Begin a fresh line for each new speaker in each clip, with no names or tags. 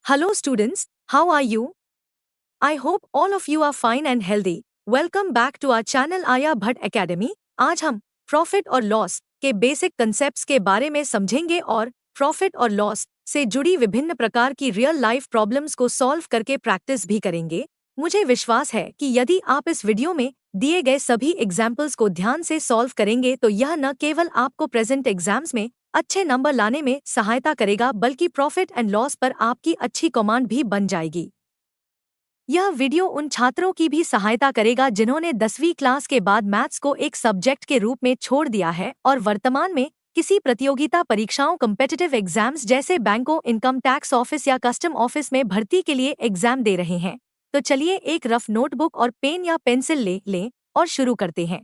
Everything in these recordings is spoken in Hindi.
Hello students, how are you? I hope all of you are fine and healthy. Welcome back to our channel आया भट्ट Academy. आज हम प्रॉफिट और लॉस के बेसिक कंसेप्ट्स के बारे में समझेंगे और प्रॉफिट और लॉस से जुड़ी विभिन्न प्रकार की रियल लाइफ प्रॉब्लम्स को सॉल्व करके प्रैक्टिस भी करेंगे। मुझे विश्वास है कि यदि आप इस वीडियो में दिए गए सभी एग्जाम्पल्स को ध्यान से सॉल्व करेंगे तो यह न केवल आपको प्रेजेंट एग्जाम्स में अच्छे नंबर लाने में सहायता करेगा बल्कि प्रॉफिट एंड लॉस पर आपकी अच्छी कमांड भी बन जाएगी। यह वीडियो उन छात्रों की भी सहायता करेगा जिन्होंने 10वीं क्लास के बाद मैथ्स को एक सब्जेक्ट के रूप में छोड़ दिया है और वर्तमान में किसी प्रतियोगिता परीक्षाओं कम्पिटिटिव एग्जाम्स जैसे बैंकों, इनकम टैक्स ऑफिस या कस्टम ऑफिस में भर्ती के लिए एग्जाम दे रहे हैं। तो चलिए एक रफ नोटबुक और पेन या पेंसिल ले लें और शुरू करते हैं।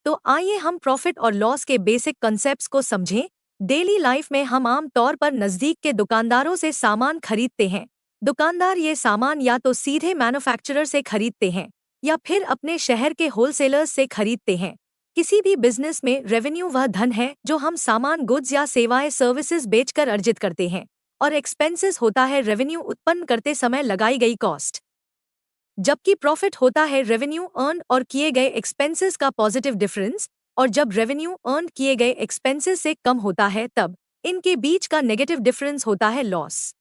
तो आइए हम प्रॉफिट और लॉस के बेसिक कॉन्सेप्ट्स को समझें। डेली लाइफ में हम आम तौर पर नज़दीक के दुकानदारों से सामान खरीदते हैं। दुकानदार ये सामान या तो सीधे मैन्युफैक्चरर से खरीदते हैं या फिर अपने शहर के होलसेलर्स से खरीदते हैं। किसी भी बिजनेस में रेवेन्यू वह धन है जो हम सामान, गुड्स या सेवाएं, सर्विसेज बेचकर अर्जित करते हैं, और एक्सपेंसेस होता है रेवेन्यू उत्पन्न करते समय लगाई गई कॉस्ट। जबकि प्रॉफिट होता है रेवेन्यू अर्न और किए गए एक्सपेंसेस का पॉजिटिव डिफरेंस, और जब रेवेन्यू अर्न किए गए एक्सपेंसेस से कम होता है तब इनके बीच का नेगेटिव डिफरेंस होता है लॉस।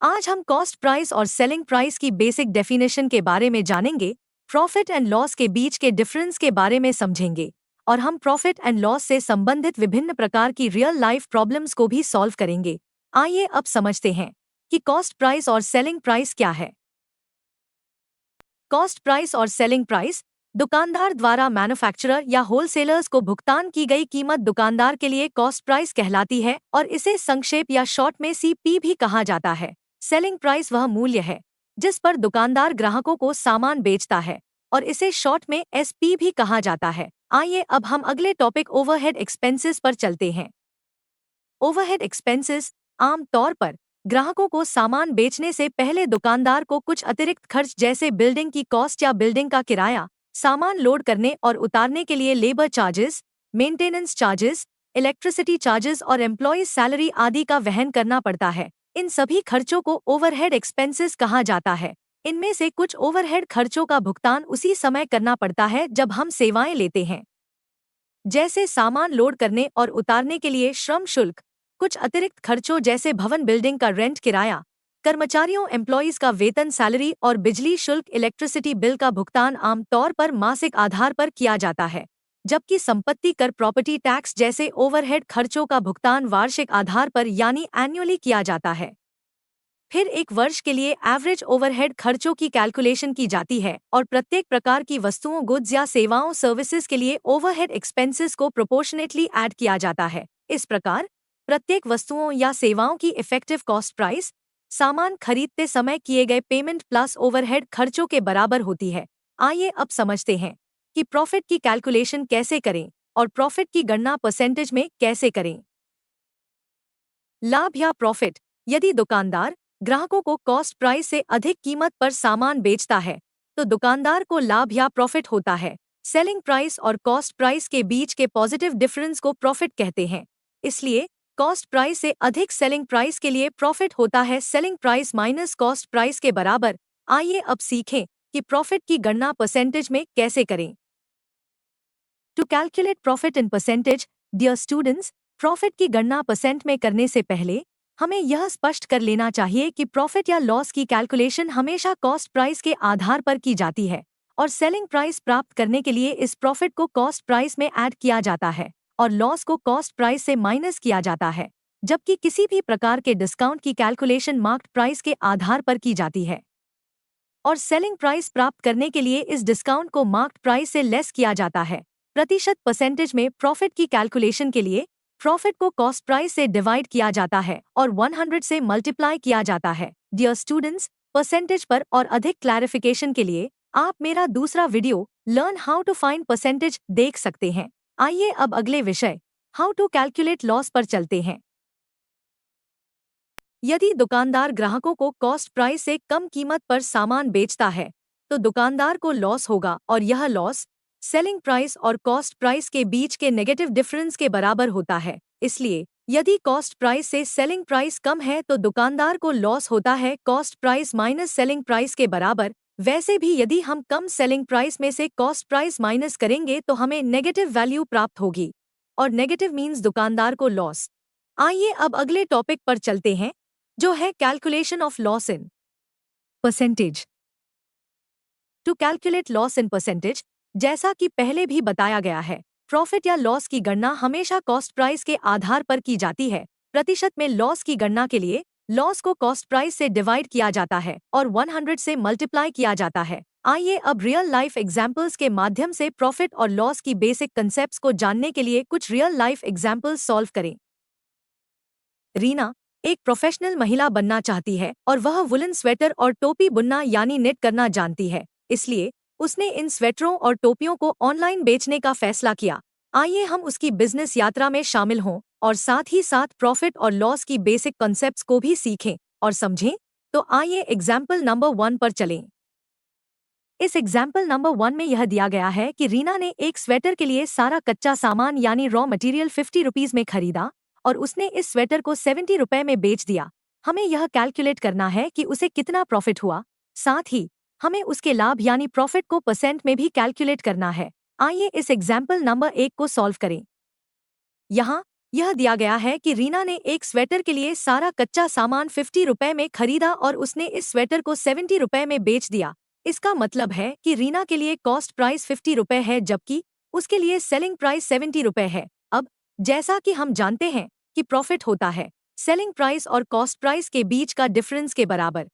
आज हम कॉस्ट प्राइस और सेलिंग प्राइस की बेसिक डेफिनेशन के बारे में जानेंगे, प्रॉफिट एंड लॉस के बीच के डिफरेंस के बारे में समझेंगे और हम प्रॉफिट एंड लॉस से संबंधित विभिन्न प्रकार की रियल लाइफ प्रॉब्लम्स को भी सॉल्व करेंगे। आइए अब समझते हैं कि कॉस्ट प्राइस और सेलिंग प्राइस क्या है। कॉस्ट प्राइस और सेलिंग प्राइस दुकानदार द्वारा मैन्युफैक्चरर या होलसेलर्स को भुगतान की गई कीमत दुकानदार के लिए कॉस्ट प्राइस कहलाती है और इसे संक्षेप या शॉर्ट में सीपी भी कहा जाता है। सेलिंग प्राइस वह मूल्य है जिस पर दुकानदार ग्राहकों को सामान बेचता है और इसे शॉर्ट में एसपी भी कहा जाता है। आइए अब हम अगले टॉपिक ओवरहेड एक्सपेंसेस पर चलते हैं। ओवरहेड एक्सपेंसेस आम तौर पर ग्राहकों को सामान बेचने से पहले दुकानदार को कुछ अतिरिक्त खर्च जैसे बिल्डिंग की कॉस्ट या बिल्डिंग का किराया, सामान लोड करने और उतारने के लिए labour charges, maintenance charges, electricity charges और एम्प्लॉयज सैलरी आदि का वहन करना पड़ता है। इन सभी खर्चों को ओवरहेड एक्सपेंसेस कहा जाता है। इनमें से कुछ ओवरहेड खर्चों का भुगतान उसी समय करना पड़ता है जब हम सेवाएं लेते हैं, जैसे सामान लोड करने और उतारने के लिए श्रम शुल्क। कुछ अतिरिक्त खर्चों जैसे भवन, बिल्डिंग का रेंट, किराया, कर्मचारियों एम्प्लॉयज का वेतन, सैलरी और बिजली शुल्क, इलेक्ट्रिसिटी बिल का भुगतान आमतौर पर मासिक आधार पर किया जाता है, जबकि संपत्ति कर, प्रॉपर्टी टैक्स जैसे ओवरहेड खर्चों का भुगतान वार्षिक आधार पर यानी एनुअली किया जाता है। फिर एक वर्ष के लिए एवरेज ओवरहेड खर्चों की कैलकुलेशन की जाती है और प्रत्येक प्रकार की वस्तुओं, गुड्स या सेवाओं, सर्विसेज के लिए ओवरहेड एक्सपेंसेस को प्रोपोर्शनेटली ऐड किया जाता है। इस प्रकार प्रत्येक वस्तुओं या सेवाओं की इफेक्टिव कॉस्ट प्राइस सामान खरीदते समय किए गए पेमेंट प्लस ओवरहेड खर्चों के बराबर होती है। आइए अब समझते हैं कि प्रॉफिट की कैलकुलेशन कैसे करें और प्रॉफिट की गणना परसेंटेज में कैसे करें। लाभ या प्रॉफिट। यदि दुकानदार ग्राहकों को कॉस्ट प्राइस से अधिक कीमत पर सामान बेचता है तो दुकानदार को लाभ या प्रॉफिट होता है। सेलिंग प्राइस और कॉस्ट प्राइस के बीच के पॉजिटिव डिफरेंस को प्रॉफिट कहते हैं। इसलिए कॉस्ट प्राइस से अधिक सेलिंग प्राइस के लिए प्रॉफिट होता है, selling price minus cost price के बराबर। आइए अब सीखें कि प्रॉफिट की गणना परसेंटेज में कैसे करें। To calculate profit in percentage, dear students, profit की गणना परसेंट में करने से पहले हमें यह स्पष्ट कर लेना चाहिए कि प्रॉफिट या लॉस की कैलकुलेशन हमेशा कॉस्ट प्राइस के आधार पर की जाती है और सेलिंग प्राइस प्राप्त करने के लिए इस प्रॉफिट को कॉस्ट प्राइस में ऐड किया जाता है और लॉस को कॉस्ट प्राइस से माइनस किया जाता है, जबकि किसी भी प्रकार के डिस्काउंट की कैलकुलेशन मार्क्ड प्राइस के आधार पर की जाती है और सेलिंग प्राइस प्राप्त करने के लिए इस डिस्काउंट को मार्क्ड प्राइस से लेस किया जाता है। प्रतिशत परसेंटेज में प्रॉफिट की कैलकुलेशन के लिए प्रॉफिट को कॉस्ट प्राइस से डिवाइड किया जाता है और 100 से मल्टीप्लाई किया जाता है। डियर स्टूडेंट्स, परसेंटेज पर और अधिक क्लैरिफिकेशन के लिए आप मेरा दूसरा video learn how to find percentage देख सकते हैं। आइए अब अगले विषय हाउ टू कैलकुलेट लॉस पर चलते हैं। यदि दुकानदार ग्राहकों को कॉस्ट प्राइस से कम कीमत पर सामान बेचता है तो दुकानदार को लॉस होगा और यह लॉस सेलिंग प्राइस और कॉस्ट प्राइस के बीच के नेगेटिव डिफरेंस के बराबर होता है। इसलिए यदि कॉस्ट प्राइस से सेलिंग प्राइस कम है तो दुकानदार को लॉस होता है, cost price minus selling price के बराबर। वैसे भी यदि हम कम सेलिंग प्राइस में से कॉस्ट प्राइस माइनस करेंगे तो हमें नेगेटिव वैल्यू प्राप्त होगी, और नेगेटिव मीन्स दुकानदार को लॉस। आइए अब अगले टॉपिक पर चलते हैं, जो है calculation of loss in percentage. To calculate loss in percentage, जैसा कि पहले भी बताया गया है, प्रॉफिट या लॉस की गणना हमेशा कॉस्ट प्राइस के आधार पर की जाती है। प्रतिशत में लॉस की गणना के लिए लॉस को कॉस्ट प्राइस से डिवाइड किया जाता है और 100 से मल्टीप्लाई किया जाता है। आइए अब रियल लाइफ एग्जाम्पल्स के माध्यम से प्रॉफिट और लॉस की बेसिक कंसेप्ट्स को जानने के लिए कुछ रियल लाइफ एग्जाम्पल्स सॉल्व करें। रीना एक प्रोफेशनल महिला बनना चाहती है और वह वुलन स्वेटर और टोपी बुनना यानी निट करना जानती है, इसलिए उसने इन स्वेटरों और टोपियों को ऑनलाइन बेचने का फैसला किया। आइए हम उसकी बिजनेस यात्रा में शामिल हों और साथ ही साथ प्रॉफिट और लॉस की बेसिक कॉन्सेप्ट्स को भी सीखें और समझें। तो आइए एग्जाम्पल नंबर 1 पर चलें। इस एग्जाम्पल नंबर 1 में यह दिया गया है कि रीना ने एक स्वेटर के लिए सारा कच्चा सामान यानी रॉ मटेरियल 50 रुपीज में खरीदा और उसने इस स्वेटर को 70 रुपए में बेच दिया। हमें यह कैलकुलेट करना है कि उसे कितना प्रॉफिट हुआ, साथ ही हमें उसके लाभ यानी प्रॉफिट को परसेंट में भी कैलकुलेट करना है। आइए इस एग्जाम्पल नंबर 1 को सॉल्व करें। यहाँ यह दिया गया है कि रीना ने एक स्वेटर के लिए सारा कच्चा सामान 50 रुपए में खरीदा और उसने इस स्वेटर को 70 रुपए में बेच दिया। इसका मतलब है कि रीना के लिए कॉस्ट प्राइस 50 रुपए है जबकि उसके लिए सेलिंग प्राइस 70 रुपए है। अब जैसा कि हम जानते हैं कि प्रॉफिट होता है सेलिंग प्राइस और कॉस्ट प्राइस के बीच का डिफरेंस के बराबर,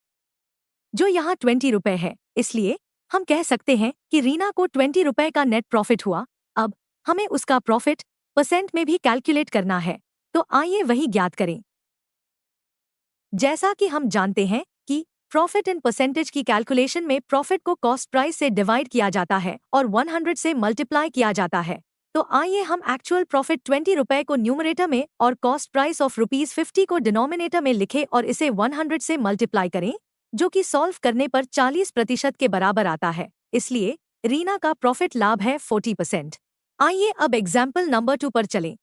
जो यहाँ 20 रुपए है, इसलिए हम कह सकते हैं कि रीना को 20 रुपए का नेट प्रॉफिट हुआ। अब हमें उसका प्रॉफिट परसेंट में भी कैलकुलेट करना है, तो आइए वही ज्ञात करें। जैसा कि हम जानते हैं कि प्रॉफिट इन परसेंटेज की कैलकुलेशन में प्रॉफिट को कॉस्ट प्राइस से डिवाइड किया जाता है और 100 से मल्टीप्लाई किया जाता है। तो आइए हम एक्चुअल प्रॉफिट 20 रुपए को न्यूमरेटर में और कॉस्ट प्राइस ऑफ ₹50 को डिनोमिनेटर में लिखें और इसे 100 से मल्टीप्लाई करें, जो कि सॉल्व करने पर 40% के बराबर आता है। इसलिए रीना का प्रॉफिट लाभ है 40%। आइए अब एग्जाम्पल नंबर 2 पर चलें।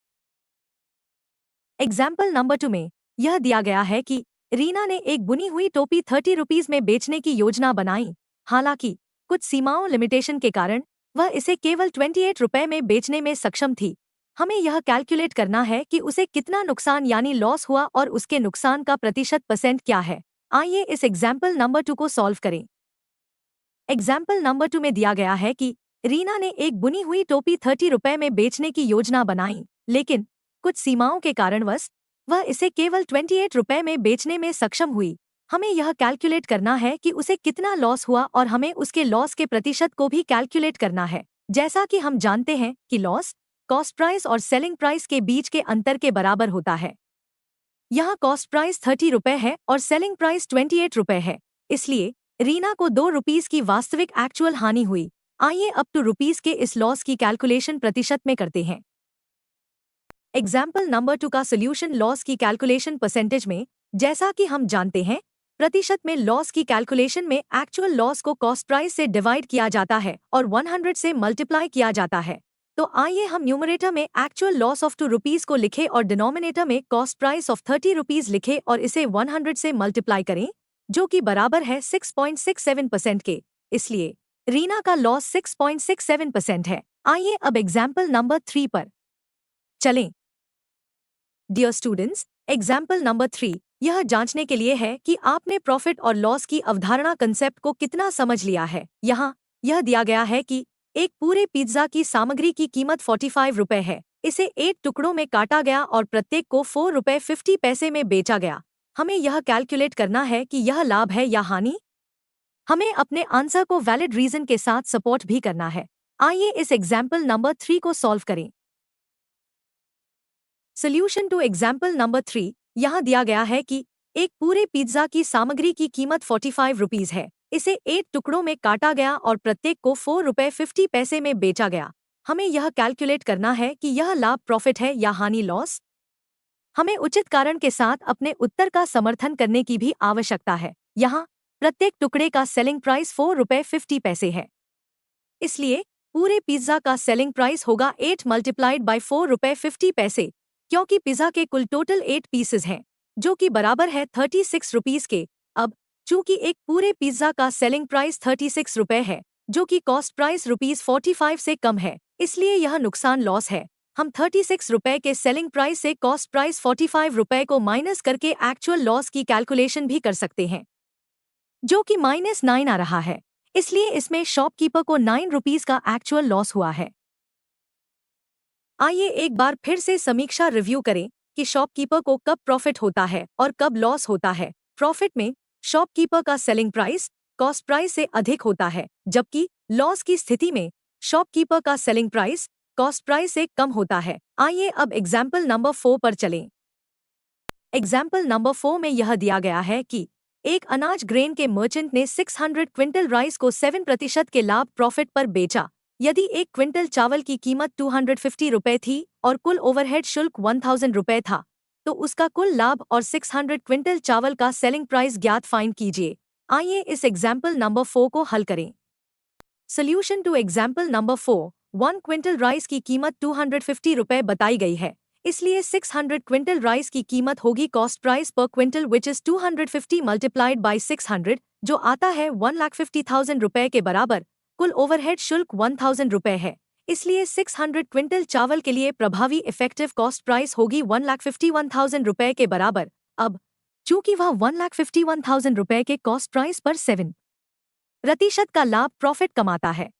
एग्जाम्पल नंबर 2 में यह दिया गया है कि रीना ने एक बुनी हुई टोपी 30 रुपीज में बेचने की योजना बनाई। हालांकि कुछ सीमाओं लिमिटेशन के कारण वह इसे केवल 28 रुपए में बेचने में सक्षम थी। हमें यह कैलकुलेट करना है कि उसे कितना नुकसान यानी लॉस हुआ और उसके नुकसान का प्रतिशत परसेंट क्या है। आइए इस एग्जाम्पल नंबर 2 को सॉल्व करें। एग्जाम्पल नंबर 2 में दिया गया है कि रीना ने एक बुनी हुई टोपी 30 रुपए में बेचने की योजना बनाई, लेकिन कुछ सीमाओं के कारणवश वह इसे केवल 28 रुपए में बेचने में सक्षम हुई। हमें यह कैलकुलेट करना है कि उसे कितना लॉस हुआ और हमें उसके लॉस के प्रतिशत को भी कैलकुलेट करना है। जैसा कि हम जानते हैं कि लॉस कॉस्ट प्राइस और सेलिंग प्राइस के बीच के अंतर के बराबर होता है। यहाँ कॉस्ट प्राइस 30 रुपए है और सेलिंग प्राइस 28 रुपए है, इसलिए रीना को 2 रुपीज की वास्तविक एक्चुअल हानि हुई। आइए अब 2 रुपीज के इस लॉस की कैलकुलेशन प्रतिशत में करते हैं। एग्जाम्पल नंबर 2 का सोल्यूशन लॉस की कैलकुलेशन परसेंटेज में। जैसा कि हम जानते हैं, प्रतिशत में लॉस की कैलकुलेशन में एक्चुअल लॉस को कॉस्ट प्राइस से डिवाइड किया जाता है और 100 से मल्टीप्लाई किया जाता है। तो आइए हम न्यूमरेटर में एक्चुअल लॉस ऑफ 2 रुपीज को लिखें और डिनोमिनेटर में कॉस्ट प्राइस ऑफ 30 रुपीज लिखें और इसे 100 से मल्टीप्लाई करें, जो कि बराबर है 6.67% के। इसलिए रीना का लॉस 6.67% है। आइए अब एग्जाम्पल नंबर 3 पर चलें। डियर स्टूडेंट्स, एग्जाम्पल नंबर 3 यह जांचने के लिए है कि आपने प्रॉफिट और लॉस की अवधारणा कंसेप्ट को कितना समझ लिया है। यहाँ यह दिया गया है कि एक पूरे पिज्जा की सामग्री की कीमत 45 रुपए है। इसे 8 टुकड़ों में काटा गया और प्रत्येक को 4 रुपए 50 पैसे में बेचा गया। हमें यह कैलकुलेट करना है कि यह लाभ है या हानि। हमें अपने आंसर को वैलिड रीजन के साथ सपोर्ट भी करना है। आइए इस एग्जाम्पल नंबर 3 को सॉल्व करें। सोल्यूशन टू एग्जाम्पल नंबर 3 यहाँ दिया गया है कि एक पूरे पिज्जा की सामग्री की कीमत 45 रुपीज है। इसे 8 टुकड़ों में काटा गया और प्रत्येक को 4 रुपए 50 पैसे में बेचा गया। हमें यह कैलकुलेट करना है कि यह लाभ प्रॉफिट है या हानि लॉस। हमें उचित कारण के साथ अपने उत्तर का समर्थन करने की भी आवश्यकता है। यहाँ प्रत्येक टुकड़े का सेलिंग प्राइस 4 रुपए 50 पैसे है, इसलिए पूरे पिज्जा का सेलिंग प्राइस होगा 8 मल्टीप्लाइड बाय 4 रुपए 50 पैसे, क्योंकि पिज्जा के कुल टोटल 8 पीसेस हैं, जो कि बराबर है 36 रुपीस के। अब चूंकि एक पूरे पिज्जा का सेलिंग प्राइस 36 रुपए है, जो कि कॉस्ट प्राइस ₹45 से कम है, इसलिए यह नुकसान लॉस है। हम 36 रुपए के सेलिंग प्राइस से कॉस्ट प्राइस 45 रुपए को माइनस करके एक्चुअल लॉस की कैलकुलेशन भी कर सकते हैं, जो कि -9 आ रहा है। इसलिए इसमें शॉपकीपर को 9 रुपीस का एक्चुअल लॉस हुआ है। आइए एक बार फिर से समीक्षा रिव्यू करें कि शॉपकीपर को कब प्रॉफिट होता है और कब लॉस होता है। प्रॉफिट में शॉपकीपर का सेलिंग प्राइस कॉस्ट प्राइस से अधिक होता है, जबकि लॉस की स्थिति में शॉपकीपर का सेलिंग प्राइस कॉस्ट प्राइस से कम होता है। आइए अब एग्जाम्पल नंबर 4 पर चलें। एग्जाम्पल नंबर 4 में यह दिया गया है कि एक अनाज ग्रेन के मर्चेंट ने 600 क्विंटल राइस को 7% के लाभ प्रॉफिट पर बेचा। यदि एक क्विंटल चावल की कीमत 250 रुपए थी और कुल ओवरहेड शुल्क 1000 रुपए था, तो उसका कुल लाभ और 600 क्विंटल चावल का सेलिंग प्राइस ज्ञात फाइंड कीजिए। आइए इस एग्जाम्पल नंबर 4 को हल करें। Solution to example number 4। 1 quintal rice की कीमत 250 रुपए बताई गई है, इसलिए 600 क्विंटल राइस की कीमत होगी कॉस्ट प्राइस पर quintal which is 250 multiplied by 600, जो आता है 1,50,000 रुपए के बराबर। कुल ओवरहेड शुल्क 1000 रुपए है, इसलिए 600 क्विंटल चावल के लिए प्रभावी इफेक्टिव कॉस्ट प्राइस होगी 1,51,000 रुपए के बराबर। अब चूंकि वह 1,51,000 रुपए के कॉस्ट प्राइस पर 7% का लाभ प्रॉफिट कमाता है,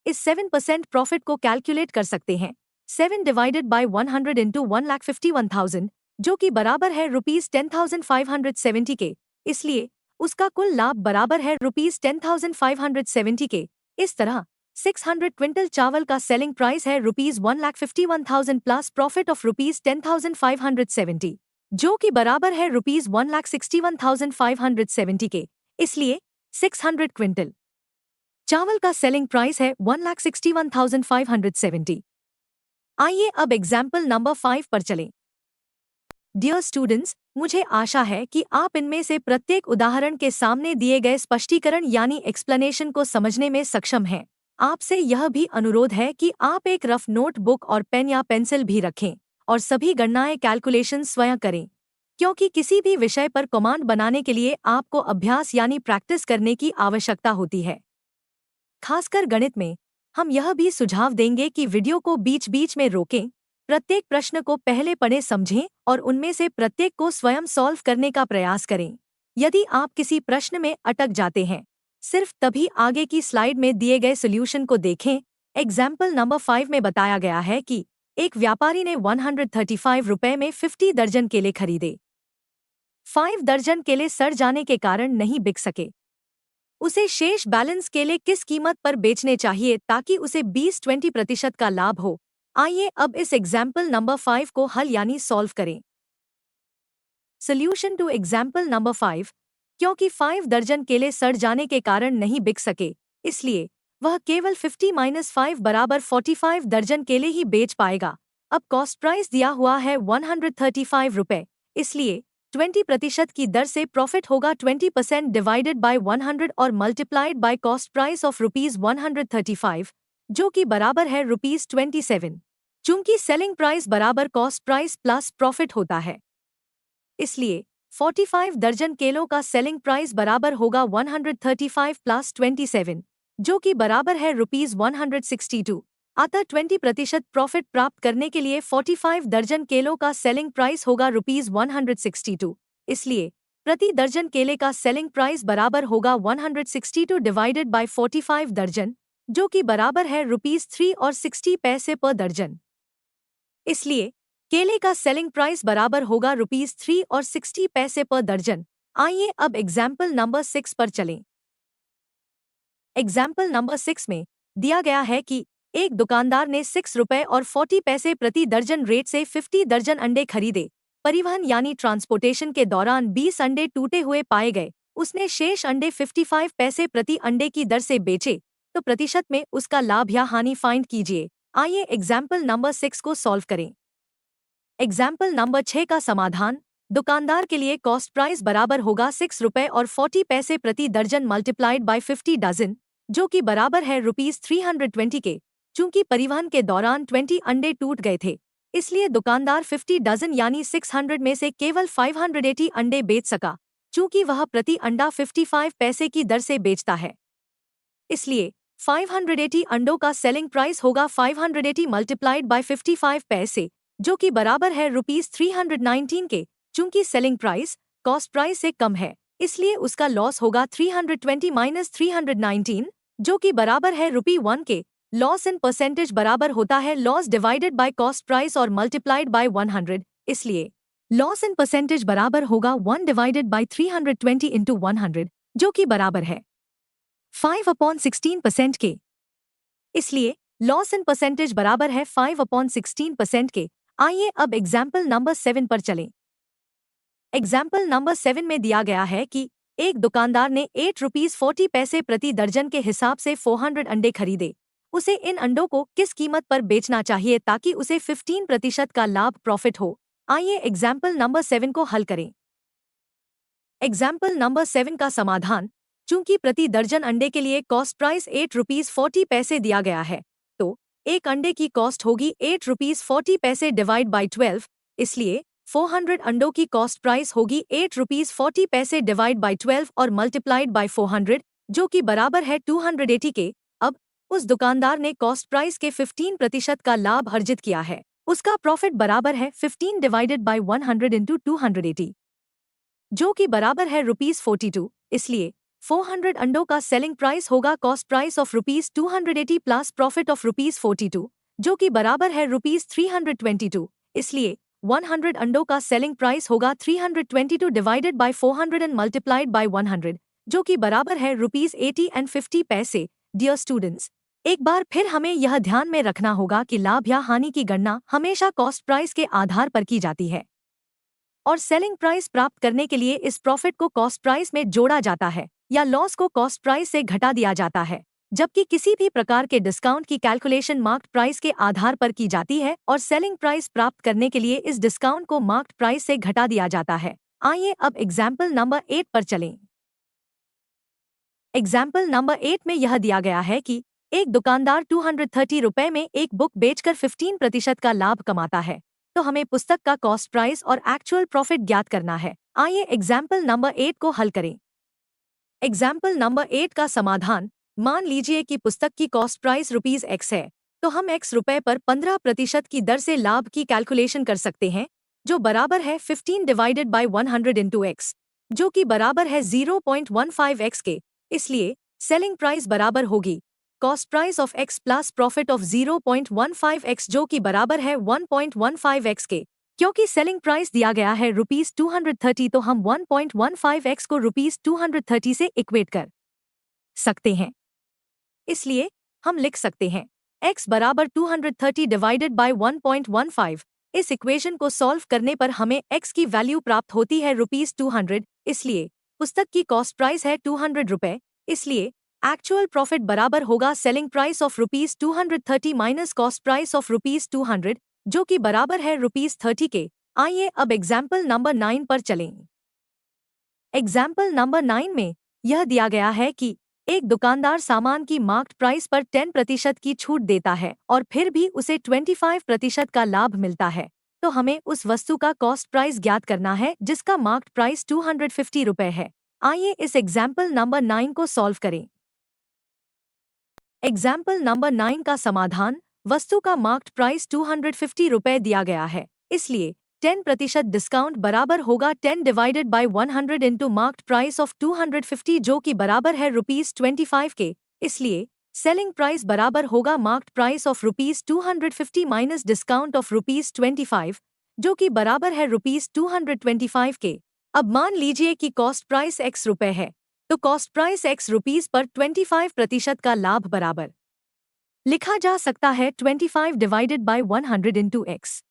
इस 7% प्रॉफिट को कैलकुलेट कर सकते हैं। 7 डिवाइडेड बाई 100 इंटू 1,51,000, जो कि बराबर है ₹10,570 के, इसलिए उसका कुल लाभ बराबर है ₹10,570 के। इस तरह 600 क्विंटल चावल का सेलिंग प्राइस है ₹1,51,000 प्लस प्रॉफिट ऑफ ₹10,570, जो कि बराबर है ₹1,61,570 के, इसलिए 600 क्विंटल चावल का सेलिंग प्राइस है 1,61,570। आइए अब एग्जाम्पल नंबर 5 पर चलें। डियर स्टूडेंट्स, मुझे आशा है कि आप इनमें से प्रत्येक उदाहरण के सामने दिए गए स्पष्टीकरण यानी एक्सप्लेनेशन को समझने में सक्षम हैं। आपसे यह भी अनुरोध है कि आप एक रफ नोटबुक और पेन या पेंसिल भी रखें और सभी गणनाएं कैलकुलेशन स्वयं करें, क्योंकि किसी भी विषय पर कमांड बनाने के लिए आपको अभ्यास यानी प्रैक्टिस करने की आवश्यकता होती है। खासकर गणित में हम यह भी सुझाव देंगे कि वीडियो को बीच बीच में रोकें, प्रत्येक प्रश्न को पहले पढ़े समझें और उनमें से प्रत्येक को स्वयं सॉल्व करने का प्रयास करें। यदि आप किसी प्रश्न में अटक जाते हैं, सिर्फ तभी आगे की स्लाइड में दिए गए सोल्यूशन को देखें। एग्जाम्पल नंबर 5 में बताया गया है कि एक व्यापारी ने 135 रुपए में 50 दर्जन केले खरीदे। 5 दर्जन केले सड़ जाने के कारण नहीं बिक सके। उसे शेष बैलेंस केले किस कीमत पर बेचने चाहिए ताकि उसे 20-20% का लाभ हो। आइए अब इस एग्जाम्पल नंबर 5 को हल यानी सॉल्व करें। Solution to example number 5। क्योंकि 5 दर्जन केले सड़ जाने के कारण नहीं बिक सके, इसलिए वह केवल 50-5 बराबर 45 दर्जन केले ही बेच पाएगा। अब कॉस्ट प्राइस दिया हुआ है 135 रुपए, इसलिए 20% की दर से प्रॉफिट होगा 20% डिवाइडेड बाय 100 और multiplied by cost price of ₹135, जो कि बराबर है ₹27। चूंकि सेलिंग प्राइस बराबर कॉस्ट प्राइस प्लस प्रॉफिट होता है, इसलिए 45 दर्जन केलों का सेलिंग प्राइस बराबर होगा 135 प्लस 27, जो कि बराबर है ₹162। अतः 20% प्रॉफिट प्राप्त करने के लिए 45 दर्जन केलों का सेलिंग प्राइस होगा ₹162, इसलिए प्रति दर्जन केले का सेलिंग प्राइस बराबर होगा 162 डिवाइडेड बाय 45 दर्जन, जो कि बराबर है ₹3 और 60 पैसे पर दर्जन। इसलिए केले का सेलिंग प्राइस बराबर होगा ₹3 और 60 पैसे पर दर्जन। आइए अब एग्जाम्पल नंबर 6 पर चलें। एग्जाम्पल नंबर 6 में दिया गया है कि एक दुकानदार ने 6 रुपए और 40 पैसे प्रति दर्जन रेट से 50 दर्जन अंडे खरीदे। परिवहन यानी ट्रांसपोर्टेशन के दौरान 20 अंडे टूटे हुए पाए गए। उसने शेष अंडे 55 पैसे प्रति अंडे की दर से बेचे, तो प्रतिशत में उसका लाभ या हानि फाइंड कीजिए। आइए एग्जाम्पल नंबर 6 को सॉल्व करें। एग्जाम्पल नंबर 6 का समाधान। दुकानदार के लिए कॉस्ट प्राइस बराबर होगा 6 रुपए और 40 पैसे प्रति दर्जन मल्टीप्लाइड बाय 50 डजन, जो कि बराबर है ₹320 के। चूंकि परिवहन के दौरान 20 अंडे टूट गए थे, इसलिए दुकानदार 50 डजन यानी 600 में से केवल 580 अंडे बेच सका, चूंकि वह प्रति अंडा 55 पैसे की दर से बेचता है। इसलिए 580 अंडों का सेलिंग प्राइस होगा 580 मल्टीप्लाइड बाय 55 पैसे, जो कि बराबर है ₹319 के। चूंकि सेलिंग प्राइस कॉस्ट प्राइस से कम है, इसलिए उसका लॉस होगा 320 माइनस 319, जो कि बराबर है ₹1 के। लॉस इन परसेंटेज बराबर होता है loss divided by cost price और मल्टीप्लाइड बाय 100, इसलिए लॉस इन परसेंटेज बराबर होगा 1 डिवाइडेड बाय 320 इंटू 100, जो कि बराबर है 5/16% के। इसलिए लॉस इन परसेंटेज बराबर है 5/16% के। आइए अब एग्जाम्पल नंबर 7 पर चलें। एग्जाम्पल नंबर 7 में दिया गया है कि एक दुकानदार ने ₹8.40 प्रति दर्जन के हिसाब से 400 अंडे खरीदे। उसे इन अंडों को किस कीमत पर बेचना चाहिए ताकि उसे 15% का लाभ प्रॉफिट हो। आइए एग्जाम्पल नंबर 7 को हल करें। एग्जाम्पल नंबर 7 का समाधान। चूंकि प्रति दर्जन अंडे के लिए कॉस्ट प्राइस ₹8.40 दिया गया है, तो एक अंडे की कॉस्ट होगी ₹8.40 डिवाइड बाई 12, इसलिए 400 अंडों की कॉस्ट प्राइस होगी ₹8.40 डिवाइड बाई 12 और मल्टीप्लाइड बाई 400, जो कि बराबर है 280 के। अब उस दुकानदार ने कॉस्ट प्राइस के 15% का लाभ अर्जित किया है। उसका प्रॉफिट बराबर है 15 डिवाइडेड बाई 100 इंटू 280, जो कि बराबर है ₹42। इसलिए 400 अंडों का सेलिंग प्राइस होगा cost price of ₹280 plus profit of ₹42, जो कि बराबर है ₹322। इसलिए 100 अंडों का सेलिंग प्राइस होगा 322 divided by 400 and multiplied by 100, जो कि बराबर है ₹80 एंड 50 पैसे। डियर स्टूडेंट्स, एक बार फिर हमें यह ध्यान में रखना होगा कि लाभ या हानि की गणना हमेशा कॉस्ट प्राइस के आधार पर की जाती है और सेलिंग प्राइस प्राप्त करने के लिए इस प्रॉफिट को कॉस्ट प्राइस में जोड़ा जाता है या लॉस को कॉस्ट प्राइस से घटा दिया जाता है, जबकि किसी भी प्रकार के डिस्काउंट की कैलकुलेशन मार्क्ड प्राइस के आधार पर की जाती है और सेलिंग प्राइस प्राप्त करने के लिए इस डिस्काउंट को मार्क्ड प्राइस से घटा दिया जाता है। आइए अब एग्जाम्पल नंबर 8 पर चलें। एग्जाम्पल नंबर 8 में यह दिया गया है कि एक दुकानदार ₹230 में एक बुक बेचकर 15% का लाभ कमाता है, तो हमें पुस्तक का कॉस्ट प्राइस और एक्चुअल प्रॉफिट ज्ञात करना है। आइए एग्जाम्पल नंबर 8 को हल करें। एग्जाम्पल नंबर 8 का समाधान। मान लीजिए कि पुस्तक की कॉस्ट प्राइस ₹X है, तो हम ₹X पर 15% की दर से लाभ की कैलकुलेशन कर सकते हैं, जो बराबर है 15 डिवाइडेड बाई 100 इंटू X, जो कि बराबर है 0.15X के। इसलिए सेलिंग प्राइस बराबर होगी cost price of X plus profit of 0.15X, जो कि बराबर है 1.15X के। क्योंकि सेलिंग प्राइस दिया गया है ₹230, तो हम 1.15X को ₹230 से इक्वेट कर सकते हैं। इसलिए हम लिख सकते हैं X बराबर 230 डिवाइडेड बाय 1.15। इस इक्वेशन को सॉल्व करने पर हमें X की वैल्यू प्राप्त होती है ₹200। इसलिए पुस्तक की कॉस्ट प्राइस है ₹200, इसलिए एक्चुअल प्रॉफिट बराबर होगा selling price of ₹230 minus cost price of ₹200, जो कि बराबर है ₹30 के। आइए अब एग्जाम्पल नंबर 9 पर चलें। एग्जाम्पल नंबर 9 में यह दिया गया है कि एक दुकानदार सामान की मार्क्ड प्राइस पर 10% की छूट देता है और फिर भी उसे 25% का लाभ मिलता है, तो हमें उस वस्तु का कॉस्ट प्राइस ज्ञात करना है जिसका मार्क्ड प्राइस ₹250 है। आइए इस एग्जाम्पल नंबर 9 को सॉल्व करें। एग्जाम्पल नंबर 9 का समाधान। वस्तु का मार्क्ड प्राइस ₹250 दिया गया है, इसलिए 10% डिस्काउंट बराबर होगा 10 divided by 100 into marked price of 250, जो कि बराबर है ₹25 के। इसलिए सेलिंग प्राइस बराबर होगा marked price of ₹250 minus discount of ₹25, जो कि बराबर है ₹225 के। अब मान लीजिए कि कॉस्ट प्राइस ₹X है, तो कॉस्ट प्राइस ₹X पर 25% का लाभ बराबर लिखा जा सकता है 25 डिवाइडेड बाई 100 इंटू X,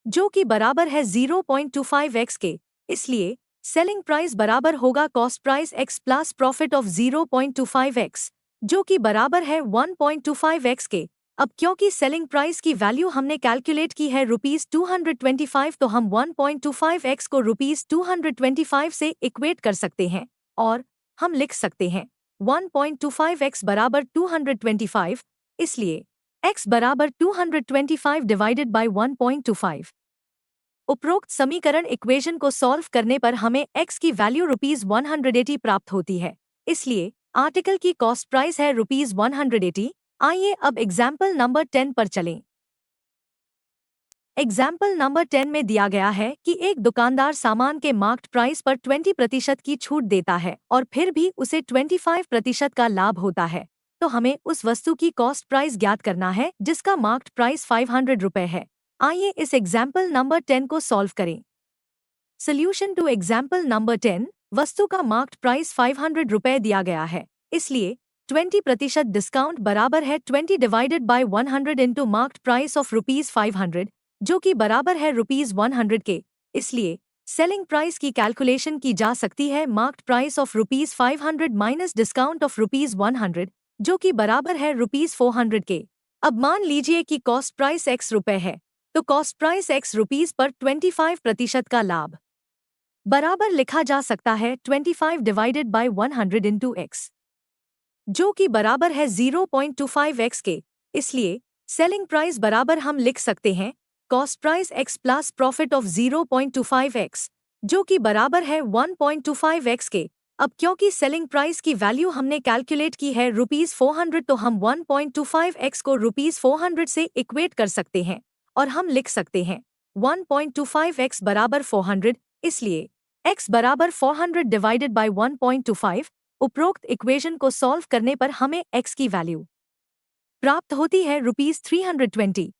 जो कि बराबर है 0.25X के। इसलिए सेलिंग प्राइस बराबर होगा cost price X plus profit of 0.25X, जो कि बराबर है 1.25X के। अब क्योंकि सेलिंग प्राइस की वैल्यू हमने कैलकुलेट की है ₹225, तो हम 1.25X को ₹225 से इक्वेट कर सकते हैं और हम लिख सकते हैं 1.25X बराबर 225। इसलिए x बराबर 225 डिवाइडेड बाई 1.25। उपरोक्त समीकरण इक्वेशन को सॉल्व करने पर हमें x की वैल्यू ₹180 प्राप्त होती है। इसलिए आर्टिकल की कॉस्ट प्राइस है ₹180। आइए अब एग्जाम्पल नंबर 10 पर चलें। एग्जाम्पल नंबर 10 में दिया गया है कि एक दुकानदार सामान के मार्क्ड प्राइस पर 20% की छूट देता है और फिर भी उसे 25% का लाभ होता है। तो हमें उस वस्तु की कॉस्ट प्राइस ज्ञात करना है जिसका मार्क्ड प्राइस 500 रुपये है। आइए इस एग्जाम्पल नंबर 10 को सॉल्व करें। Solution to example number 10। वस्तु का मार्क्ड प्राइस 500 रुपये दिया गया है, इसलिए 20% डिस्काउंट बराबर है 20 divided by 100 into marked price of ₹500, जो कि बराबर है ₹100 के। इसलिए सेलिंग प्राइस की कैलकुलेशन की जा सकती है marked price of ₹500 minus discount of ₹100, जो कि बराबर है ₹400 के। अब मान लीजिए कि कॉस्ट प्राइस x रुपये है, तो कॉस्ट प्राइस x रुपीस पर 25% का लाभ बराबर लिखा जा सकता है 25 डिवाइडेड बाई 100 इंटू एक्स, जो कि बराबर है 0.25x के। इसलिए सेलिंग प्राइस बराबर हम लिख सकते हैं cost price x plus profit of 0.25x, जो कि बराबर है 1.25x के। अब क्योंकि सेलिंग प्राइस की वैल्यू हमने कैलकुलेट की है ₹400, तो हम 1.25x को ₹400 से इक्वेट कर सकते हैं और हम लिख सकते हैं 1.25x बराबर 400। इसलिए x बराबर 400 डिवाइडेड बाई 1.25। उपरोक्त इक्वेशन को सॉल्व करने पर हमें x की वैल्यू प्राप्त होती है ₹320।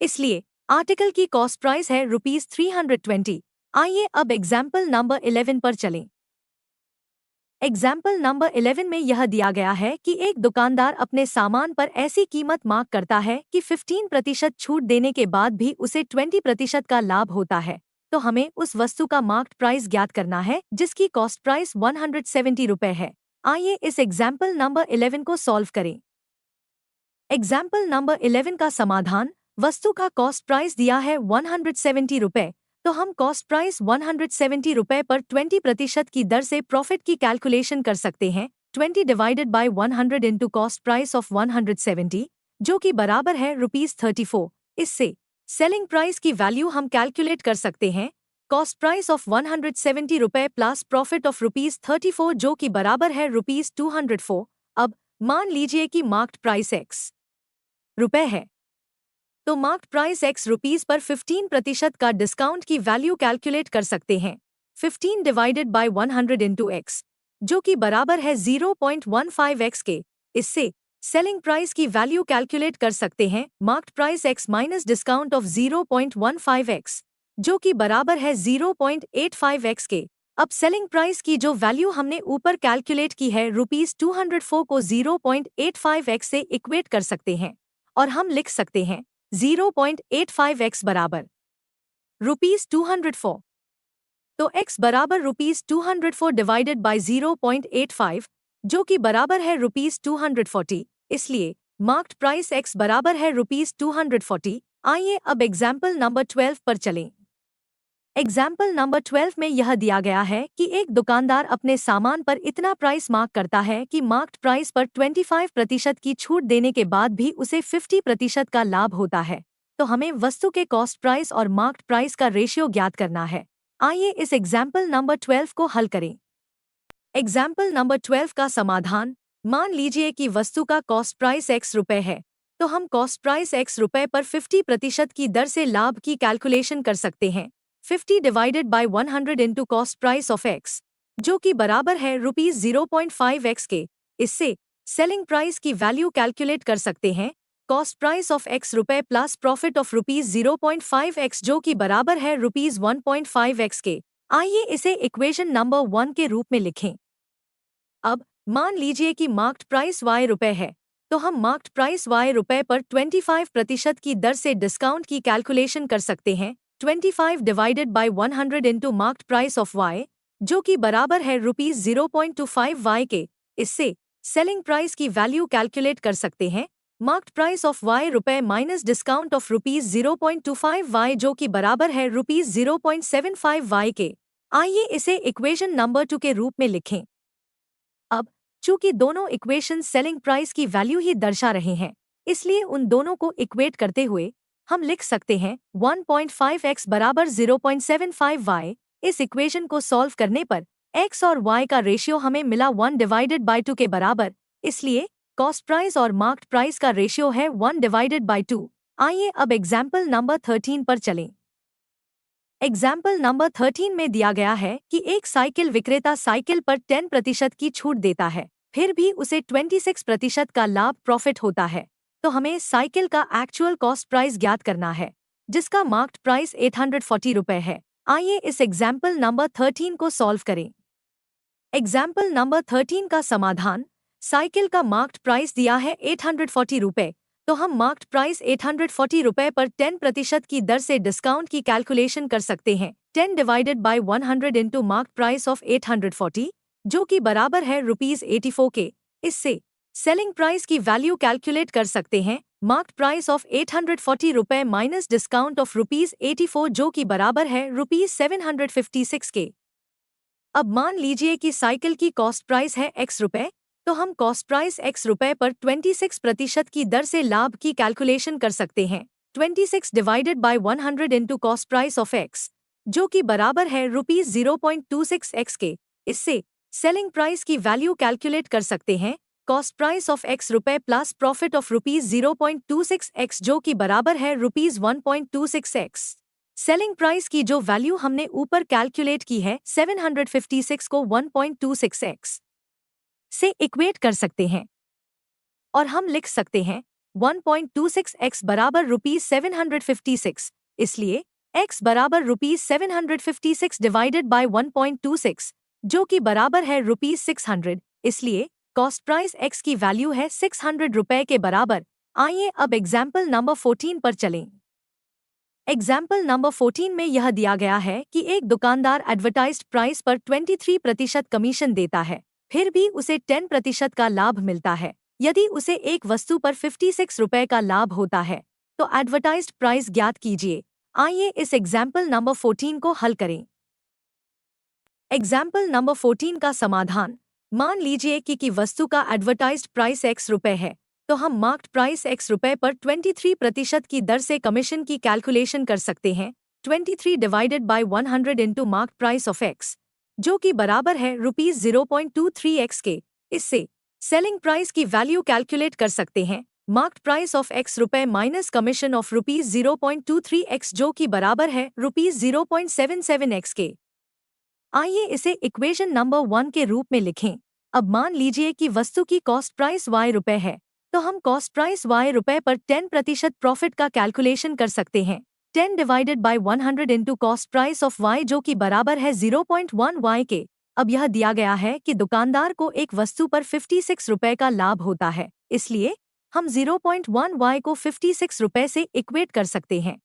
इसलिए आर्टिकल की कॉस्ट प्राइस है ₹320। आइए अब एग्जाम्पल नंबर 11 पर चलें। एग्जाम्पल नंबर 11 में यह दिया गया है कि एक दुकानदार अपने सामान पर ऐसी कीमत मांग करता है कि 15% छूट देने के बाद भी उसे 20% का लाभ होता है। तो हमें उस वस्तु का मार्क्ड प्राइस ज्ञात करना है जिसकी कॉस्ट प्राइस 170 रुपये है। आइए इस एग्जाम्पल नंबर 11 को सॉल्व करें। एग्जाम्पल नंबर 11 का समाधान। वस्तु का कॉस्ट प्राइस दिया है 170 रुपये, तो हम कॉस्ट प्राइस 170 रुपये पर 20% की दर से प्रॉफिट की कैलकुलेशन कर सकते हैं 20 divided by 100 into cost price of 170, जो कि बराबर है ₹34। इससे सेलिंग प्राइस की वैल्यू हम कैलकुलेट कर सकते हैं कॉस्ट प्राइस ऑफ 170 रुपये प्लस प्रॉफिट ऑफ ₹34, जो कि बराबर है ₹204। अब मान लीजिए कि मार्क्ड प्राइस x रुपये है, तो मार्क्ड प्राइस x रुपीस पर 15% का डिस्काउंट की वैल्यू कैलकुलेट कर सकते हैं 15 डिवाइडेड बाई 100 इंटू एक्स, जो कि बराबर है 0.15x के। इससे सेलिंग प्राइस की वैल्यू कैलकुलेट कर सकते हैं marked price x minus discount of 0.15x, जो कि बराबर है 0.85x के। अब सेलिंग प्राइस की जो वैल्यू हमने ऊपर कैलकुलेट की है ₹204 को 0.85x से इक्वेट कर सकते हैं और हम लिख सकते हैं 0.85x बराबर ₹204। तो x बराबर ₹204 डिवाइडेड बाई 0.85, जो कि बराबर है ₹240। इसलिए मार्क्ड प्राइस x बराबर है ₹240। आइए अब एग्जाम्पल नंबर 12 पर चलें। एग्जाम्पल नंबर 12 में यह दिया गया है कि एक दुकानदार अपने सामान पर इतना प्राइस मार्क करता है कि मार्क्ड प्राइस पर 25% की छूट देने के बाद भी उसे 50% का लाभ होता है। तो हमें वस्तु के कॉस्ट प्राइस और मार्क्ड प्राइस का रेशियो ज्ञात करना है। आइए इस एग्जाम्पल नंबर 12 को हल करें। एग्जाम्पल नंबर 12 का समाधान। मान लीजिए कि वस्तु का कॉस्ट प्राइस x रुपये है, तो हम कॉस्ट प्राइस x रुपये पर 50% की दर से लाभ की कैलकुलेशन कर सकते हैं 50 divided by 100 into cost price of x, जो कि बराबर है ₹0.5x के। इससे सेलिंग प्राइस की वैल्यू कैलकुलेट कर सकते हैं कॉस्ट प्राइस ऑफ x रुपये प्लस प्रॉफिट ऑफ ₹0.5x, जो कि बराबर है ₹1.5x के। आइए इसे इक्वेशन नंबर 1 के रूप में लिखें। अब मान लीजिए कि मार्क्ड प्राइस y रुपये है, तो हम मार्क्ड प्राइस y रुपये पर 25% की दर से डिस्काउंट की कैलकुलेशन कर सकते हैं 25 divided by 100 into marked price of y, जो कि बराबर है ₹0.25y के। इससे सेलिंग प्राइस की वैल्यू कैलकुलेट कर सकते हैं मार्क्ड प्राइस ऑफ y रुपये माइनस डिस्काउंट ऑफ ₹0.25y, जो कि बराबर है ₹0.75y के। आइए इसे इक्वेशन नंबर 2 के रूप में लिखें। अब चूंकि दोनों इक्वेशन सेलिंग प्राइस की वैल्यू ही दर्शा रहे हैं, इसलिए उन दोनों को इक्वेट करते हुए हम लिख सकते हैं 1.5x बराबर 0.75y। इस इक्वेशन को सॉल्व करने पर x और y का रेशियो हमें मिला 1/2 के बराबर, इसलिए कॉस्ट प्राइस और मार्क्ड प्राइस का रेशियो है 1/2। आइए अब एग्जाम्पल नंबर 13 पर चलें। एग्जाम्पल नंबर 13 में दिया गया है कि एक साइकिल विक्रेता साइकिल पर 10% की छूट देता है, फिर भी उसे 26% का लाभ प्रॉफिट होता है। तो हमें साइकिल का एक्चुअल कॉस्ट प्राइस ज्ञात करना है, जिसका मार्क्ड प्राइस 840 रुपए है। आइए इस एग्जाम्पल नंबर 13 को सॉल्व करें। एग्जाम्पल नंबर 13 का समाधान। साइकिल का मार्क्ड प्राइस दिया है 840 रुपए, तो हम मार्क्ड प्राइस 840 रुपए पर 10% की दर से डिस्काउंट की कैलकुलेशन कर सकते हैं। 10 divided by 100 into marked price of 840, जो कि बराबर है ₹84 के। इससे सेलिंग प्राइस की वैल्यू कैलकुलेट कर सकते हैं। मार्क्ड प्राइस ऑफ 840 रुपए माइनस डिस्काउंट ऑफ ₹84, जो कि बराबर है ₹756 के। अब मान लीजिए कि साइकिल की कॉस्ट प्राइस है x रुपए, तो हम कॉस्ट प्राइस x रुपए पर 26% की दर से लाभ की कैलकुलेशन कर सकते हैं। 26 divided by 100 into cost price of x, जो कि बराबर है ₹0.26x के। इससे सेलिंग प्राइस की वैल्यू कैलकुलेट कर सकते हैं। कॉस्ट प्राइस ऑफ x रुपए प्लस प्रॉफिट ऑफ ₹0.26x, जो कि बराबर है ₹1.26x। सेलिंग प्राइस की जो वैल्यू हमने ऊपर कैलकुलेट की है 756 को 1.26x से इक्वेट कर सकते हैं और हम लिख सकते हैं 1.26x बराबर ₹756। इसलिए x बराबर ₹756 डिवाइडेड बाय 1.26, जो कि बराबर है ₹600। इसलिए कॉस्ट प्राइस x की वैल्यू है 600 रुपए के बराबर। आइए अब एग्जाम्पल नंबर 14 पर चलें। एग्जाम्पल नंबर 14 में यह दिया गया है कि एक दुकानदार एडवर्टाइज्ड प्राइस पर 23% कमीशन देता है, फिर भी उसे 10% का लाभ मिलता है। यदि उसे एक वस्तु पर 56 रुपए का लाभ होता है, तो एडवर्टाइज्ड प्राइस ज्ञात कीजिए। आइए इस एग्जाम्पल नंबर 14 को हल करें। एग्जाम्पल नंबर 14 का समाधान। मान लीजिए कि वस्तु का एडवर्टाइज्ड प्राइस x रुपए है, तो हम मार्क्ड प्राइस x रुपए पर 23% की दर से कमीशन की कैलकुलेशन कर सकते हैं। 23 divided by 100 into marked price of x, जो कि बराबर है ₹0.23x के। इससे सेलिंग प्राइस की वैल्यू कैलकुलेट कर सकते हैं। मार्क्ड प्राइस ऑफ x रुपए माइनस कमीशन ऑफ ₹0.23x, जो कि बराबर है ₹0.77x के। आइए इसे इक्वेशन नंबर 1 के रूप में लिखें। अब मान लीजिए कि वस्तु की कॉस्ट प्राइस y रुपए है, तो हम कॉस्ट प्राइस y रुपए पर 10% प्रॉफिट का कैलकुलेशन कर सकते हैं। 10 divided by 100 into cost price of y, जो कि बराबर है 0.1 y के। अब यह दिया गया है कि दुकानदार को एक वस्तु पर 56 रुपए का लाभ होता है, इसलिए हम 0.1 y को 56 रुपए से इक्वेट कर सकते हैं,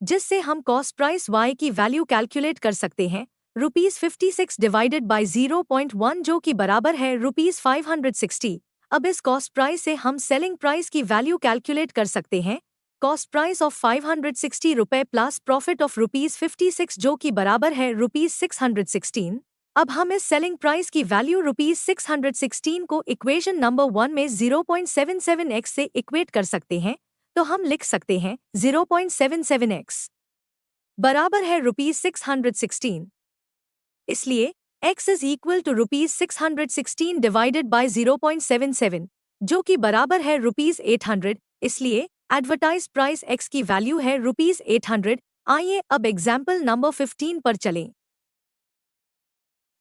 जिससे हम कॉस्ट प्राइस y की वैल्यू कैलकुलेट कर सकते हैं। ₹56 डिवाइडेड बाई 0.1, जो कि बराबर है ₹560। अब इस कॉस्ट प्राइस से हम सेलिंग प्राइस की वैल्यू कैलकुलेट कर सकते हैं। कॉस्ट प्राइस ऑफ 560 रुपए प्लस प्रॉफिट ऑफ ₹56, जो कि बराबर है ₹616। अब हम इस सेलिंग प्राइस की वैल्यू ₹616 को इक्वेशन नंबर 1 में 0.77x से इक्वेट कर सकते हैं। तो हम लिख सकते हैं 0.77x बराबर है ₹616। इसलिए x is equal to ₹616 divided by 0.77, जो कि बराबर है ₹800। इसलिए एडवर्टाइज प्राइस x की वैल्यू है ₹800। आइए अब एग्जाम्पल नंबर 15 पर चलें।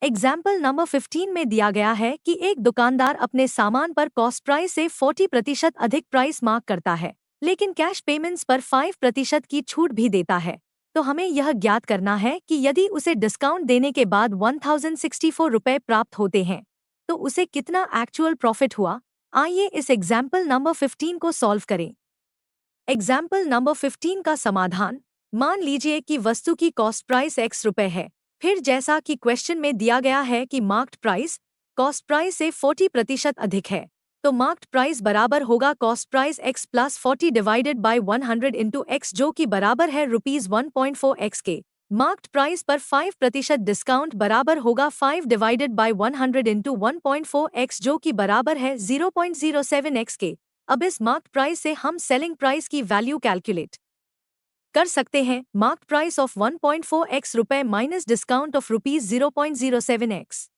एग्जाम्पल नंबर 15 में दिया गया है कि एक दुकानदार अपने सामान पर कॉस्ट प्राइस से 40% अधिक प्राइस मार्क करता है, लेकिन कैश पेमेंट्स पर 5% की छूट भी देता है। तो हमें यह ज्ञात करना है कि यदि उसे डिस्काउंट देने के बाद 1064 रुपए प्राप्त होते हैं, तो उसे कितना एक्चुअल प्रॉफिट हुआ। आइए इस एग्जाम्पल नंबर 15 को सॉल्व करें। एग्जाम्पल नंबर 15 का समाधान। मान लीजिए कि वस्तु की कॉस्ट प्राइस x रुपए है, फिर जैसा कि क्वेश्चन में दिया गया है कि मार्क्ड प्राइस कॉस्ट प्राइस से 40% अधिक है, तो मार्क्ड प्राइस बराबर होगा cost price x plus 40 divided by 100 into x, जो कि बराबर है ₹1.4x के। मार्क्ड प्राइस पर 5% डिस्काउंट बराबर होगा 5 डिवाइडेड बाई 100 इंटू 1.4x, जो कि बराबर है 0.07x के। अब इस मार्क्ड प्राइस से हम सेलिंग प्राइस की वैल्यू कैलकुलेट कर सकते हैं। मार्क्ड प्राइस ऑफ 1.4x रुपए माइनस डिस्काउंट ऑफ ₹0.07x,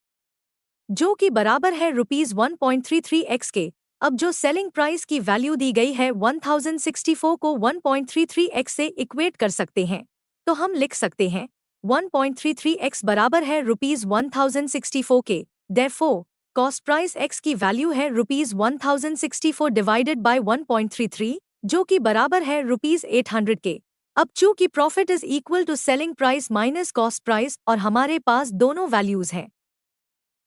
जो कि बराबर है ₹1.33x के। अब जो सेलिंग प्राइस की वैल्यू दी गई है 1064 को 1.33x से इक्वेट कर सकते हैं। तो हम लिख सकते हैं 1.33x बराबर है ₹1064 के। Therefore, कॉस्ट प्राइस x की वैल्यू है ₹1064 डिवाइडेड बाय 1.33, जो कि बराबर है ₹800 के। अब चूंकि profit is equal to selling price minus cost price और हमारे पास दोनों वैल्यूज हैं,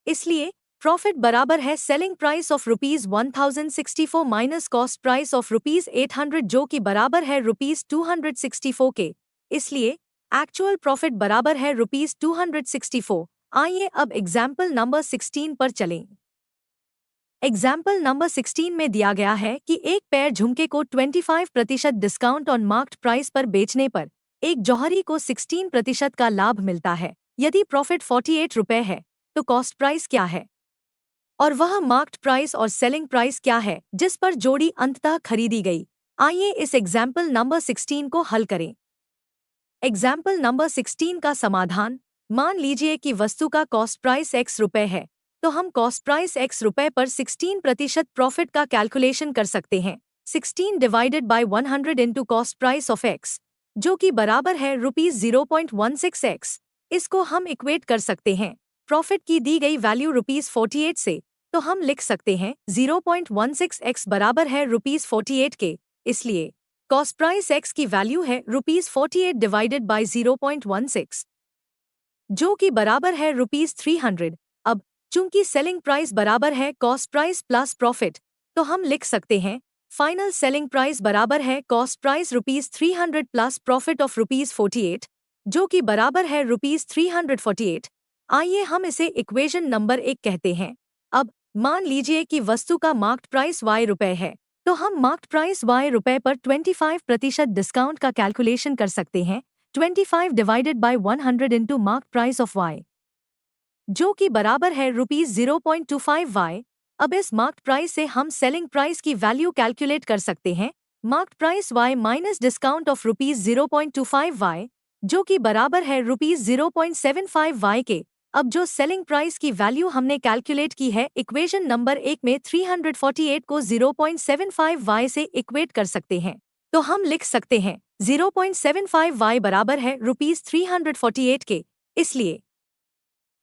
इसलिए प्रॉफिट बराबर है selling price of ₹1064 minus cost price of ₹800, जो कि बराबर है ₹264 के। इसलिए एक्चुअल प्रॉफिट बराबर है ₹264। आइए अब एग्जाम्पल नंबर 16 पर चलें। एग्जाम्पल नंबर 16 में दिया गया है कि एक पेयर झुमके को 25% डिस्काउंट ऑन मार्क्ड प्राइस पर बेचने पर एक जौहरी को 16% का लाभ मिलता है। यदि प्रॉफिट 48 रुपए है तो कॉस्ट प्राइस क्या है और वह मार्क्ड प्राइस और सेलिंग प्राइस क्या है जिस पर जोड़ी अंततः खरीदी गई। आइए इस एग्जाम्पल नंबर 16 को हल करें। एग्जाम्पल नंबर 16 का समाधान। मान लीजिए कि वस्तु का कॉस्ट प्राइस x रुपए है, तो हम कॉस्ट प्राइस x रुपए पर 16% प्रॉफिट का कैलकुलेशन कर सकते हैं। 16 divided by 100 into cost price of x, जो कि बराबर है ₹0.16x। इसको हम इक्वेट कर सकते हैं प्रॉफिट की दी गई वैल्यू ₹48 से, तो हम लिख सकते हैं 0.16x बराबर है ₹48 के। इसलिए कॉस्ट प्राइस x की वैल्यू है ₹48 डिवाइडेड बाय 0.16, जो कि बराबर है ₹300। अब चूंकि सेलिंग प्राइस बराबर है कॉस्ट प्राइस प्लस प्रॉफिट, तो हम लिख सकते हैं फाइनल सेलिंग प्राइस बराबर है cost price ₹300 plus profit of ₹48, जो कि बराबर है ₹348। आइए हम इसे इक्वेशन नंबर 1 कहते हैं। अब मान लीजिए कि वस्तु का मार्क्ड प्राइस y रुपए है, तो हम मार्क्ड प्राइस y रुपए पर 25% डिस्काउंट का कैलकुलेशन कर सकते हैं। 25 divided by 100 into marked price of y, जो कि बराबर है ₹0.25y। अब इस मार्क्ड प्राइस से हम सेलिंग प्राइस की वैल्यू कैलकुलेट कर सकते हैं। Marked price y minus discount of ₹0.25y, जो कि बराबर है ₹0.75y के। अब जो सेलिंग प्राइस की वैल्यू हमने कैलकुलेट की है इक्वेशन नंबर 1 में 348 को 0.75y से इक्वेट कर सकते हैं। तो हम लिख सकते हैं 0.75y बराबर है ₹348 के। इसलिए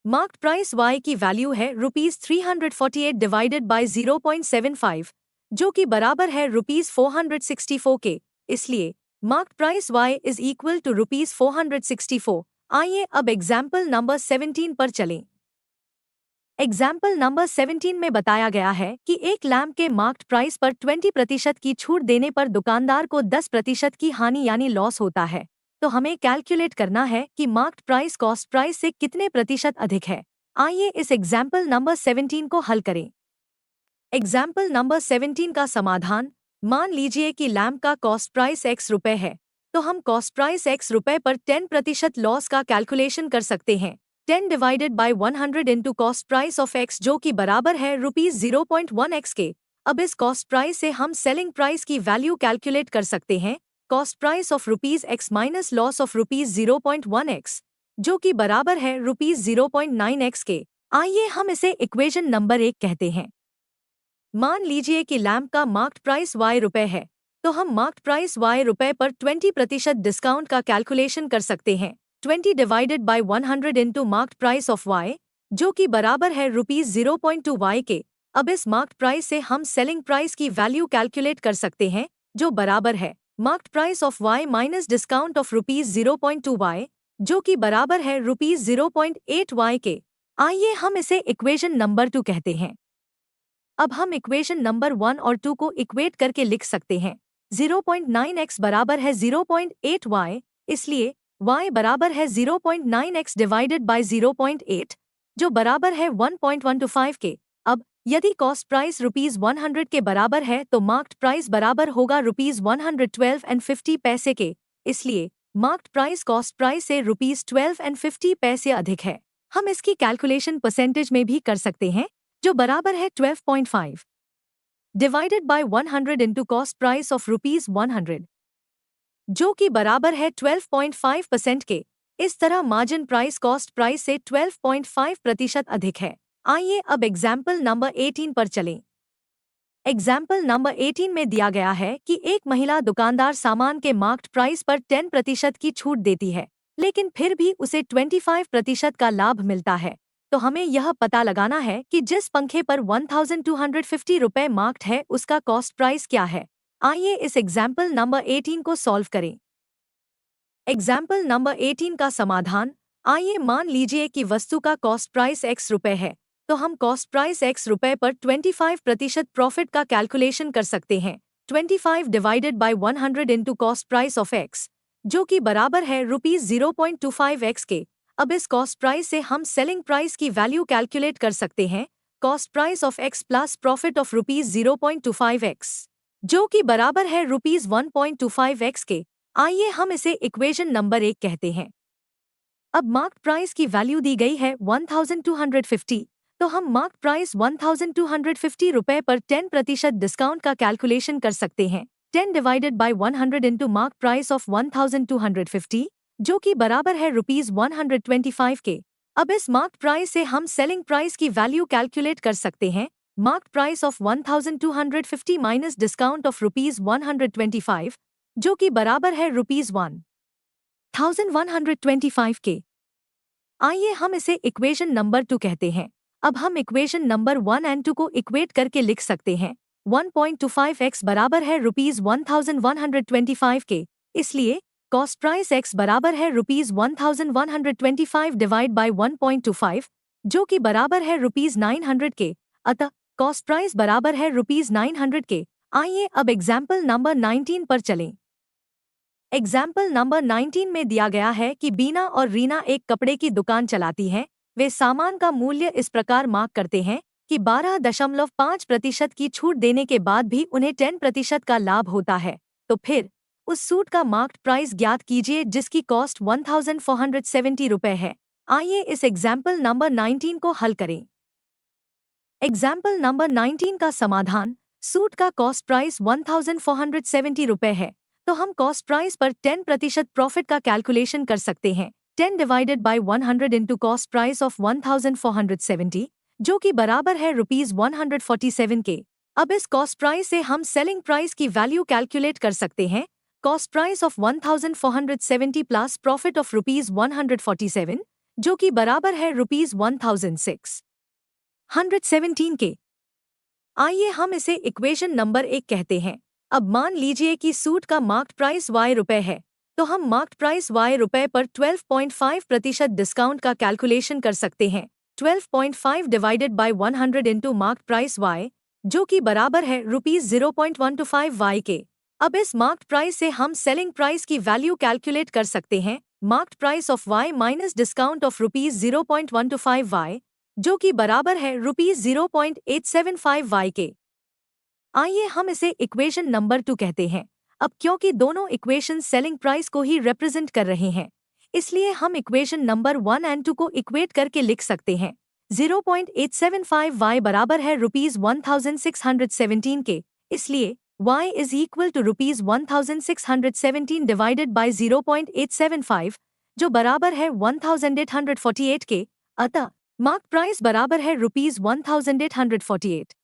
मार्क्ड प्राइस y की वैल्यू है ₹348 डिवाइडेड बाय 0.75, जो कि बराबर है ₹464 के। इसलिए marked price y is equal to ₹464। आइए अब एग्जाम्पल नंबर 17 पर चलें। एग्जाम्पल नंबर 17 में बताया गया है कि एक लैम्प के मार्क्ड प्राइस पर 20% की छूट देने पर दुकानदार को 10% की हानि यानी लॉस होता है। तो हमें कैलकुलेट करना है कि मार्क्ड प्राइस कॉस्ट प्राइस से कितने प्रतिशत अधिक है। आइए इस एग्जाम्पल नंबर 17 को हल करें। एग्जाम्पल नंबर 17 का समाधान। मान लीजिए कि लैम्प का कॉस्ट प्राइस x रुपए है, तो हम कॉस्ट प्राइस x रुपए पर 10% लॉस का कैलकुलेशन कर सकते हैं। 10 divided by 100 into cost price of x, जो कि बराबर है ₹0.1x के। अब इस कॉस्ट प्राइस से हम सेलिंग प्राइस की वैल्यू कैलकुलेट कर सकते हैं। Cost price of ₹x minus loss of ₹0.1x, जो कि बराबर है ₹0.9x के। आइए हम इसे इक्वेशन नंबर 1 कहते हैं। मान लीजिए कि लैम्प का मार्क्ड प्राइस y रुपए है, तो हम मार्क्ड प्राइस y रुपए पर 20% डिस्काउंट का कैलकुलेशन कर सकते हैं। 20 divided by 100 into marked price of y, जो कि बराबर है ₹0.2y के। अब इस मार्क्ड प्राइस से हम सेलिंग प्राइस की वैल्यू कैलकुलेट कर सकते हैं, जो बराबर है marked price of y minus discount of ₹0.2y, जो कि बराबर है ₹0.8y के। आइए हम इसे इक्वेशन नंबर 2 कहते हैं। अब हम इक्वेशन नंबर 1 और 2 को इक्वेट करके लिख सकते हैं। 0.9x बराबर है 0.8y, इसलिए y बराबर है 0.9x डिवाइडेड बाय 0.8, जो बराबर है 1.125 के। अब यदि कॉस्ट प्राइस ₹100 के बराबर है तो मार्क्ड प्राइस बराबर होगा ₹112.50 के। इसलिए मार्क्ड प्राइस कॉस्ट प्राइस से ₹12.50 अधिक है। हम इसकी कैलकुलेशन परसेंटेज में भी कर सकते हैं, जो बराबर है 12.5। Divided by 100 into cost price of ₹100, जो कि बराबर है 12.5% के। इस तरह मार्जिन प्राइस कॉस्ट प्राइस से 12.5% अधिक है। आइए अब एग्जाम्पल नंबर 18 पर चलें। एग्जाम्पल नंबर 18 में दिया गया है कि एक महिला दुकानदार सामान के मार्क्ड प्राइस पर 10% की छूट देती है, लेकिन फिर भी उसे 25% का लाभ मिलता है। तो हमें यह पता लगाना है कि जिस पंखे पर 1250 रुपए मार्क्ड है उसका कॉस्ट प्राइस क्या है। आइए इस एग्जाम्पल नंबर 18 को सॉल्व करें। एग्जाम्पल नंबर 18 का समाधान। आइए मान लीजिए कि वस्तु का कॉस्ट प्राइस x रुपए है, तो हम कॉस्ट प्राइस x रुपए पर 25% प्रॉफिट का कैलकुलेशन कर सकते हैं। 25 divided by 100 into cost price of x, जो कि बराबर है ₹0.25x के। अब इस कॉस्ट प्राइस से हम सेलिंग प्राइस की वैल्यू कैलकुलेट कर सकते हैं। Cost price of x plus profit of ₹0.25x, जो कि बराबर है ₹1.25x के। आइए हम इसे इक्वेशन नंबर 1 कहते हैं। अब मार्क्ड प्राइस की वैल्यू दी गई है 1250, तो हम मार्क्ड प्राइस 1250 रुपए पर 10% डिस्काउंट का कैलकुलेशन कर सकते हैं। 10 divided by 100 into marked price of 1250, जो कि बराबर है ₹125 के। अब इस मार्क्ड प्राइस से हम सेलिंग प्राइस की वैल्यू कैलकुलेट कर सकते हैं। Marked price of 1250 minus discount of ₹125, जो कि बराबर है ₹1125 के। आइए हम इसे इक्वेशन नंबर 2 कहते हैं। अब हम इक्वेशन नंबर 1 एंड 2 को इक्वेट करके लिख सकते हैं। 1.25x बराबर है ₹1125 के, इसलिए कॉस्ट प्राइस x बराबर है ₹1125 डिवाइड बाय 1.25, जो कि बराबर है ₹900 के। अतः कॉस्ट प्राइस बराबर है ₹900 के। आइए अब एग्जाम्पल नंबर 19 पर चलें। एग्जाम्पल नंबर 19 में दिया गया है कि बीना और रीना एक कपड़े की दुकान चलाती हैं। वे सामान का मूल्य इस प्रकार मार्क करते हैं कि 12.5% की छूट देने के बाद भी उन्हें 10% का लाभ होता है। तो फिर उस सूट का मार्क्ड प्राइस ज्ञात कीजिए जिसकी कॉस्ट 1470 रुपए है। आइए इस एग्जाम्पल नंबर 19 को हल करें। एग्जाम्पल नंबर 19 का समाधान। सूट का कॉस्ट प्राइस 1470 रुपए है, तो हम कॉस्ट प्राइस पर 10% प्रॉफिट का कैलकुलेशन कर सकते हैं। 10 divided by 100 into cost price of 1470, जो कि बराबर है ₹147 के। अब इस कॉस्ट प्राइस से हम सेलिंग प्राइस की वैल्यू कैलकुलेट कर सकते हैं। Cost price of 1470 plus profit of ₹147, जो कि बराबर है ₹1617 के। आइए हम इसे इक्वेशन नंबर 1 कहते हैं। अब मान लीजिए कि सूट का मार्क्ड प्राइस y रुपए है, तो हम मार्क्ड प्राइस y रुपए पर 12.5% डिस्काउंट का कैलकुलेशन कर सकते हैं। 12.5 divided by 100 into marked price y, जो कि बराबर है ₹0.125 के। अब इस मार्क्ड प्राइस से हम सेलिंग प्राइस की वैल्यू कैलकुलेट कर सकते हैं। Marked price of y minus discount of ₹0.125y, जो कि बराबर है ₹0.875 के। आइए हम इसे इक्वेशन नंबर 2 कहते हैं। अब क्योंकि दोनों इक्वेशन सेलिंग प्राइस को ही रिप्रेजेंट कर रहे हैं, इसलिए हम इक्वेशन नंबर 1 एंड 2 को इक्वेट करके लिख सकते हैं। 0.875y बराबर है ₹1617 के, इसलिए y is equal to ₹1617 divided by 0.875, जो बराबर है 1848 के। अतः मार्क प्राइस बराबर है ₹1848।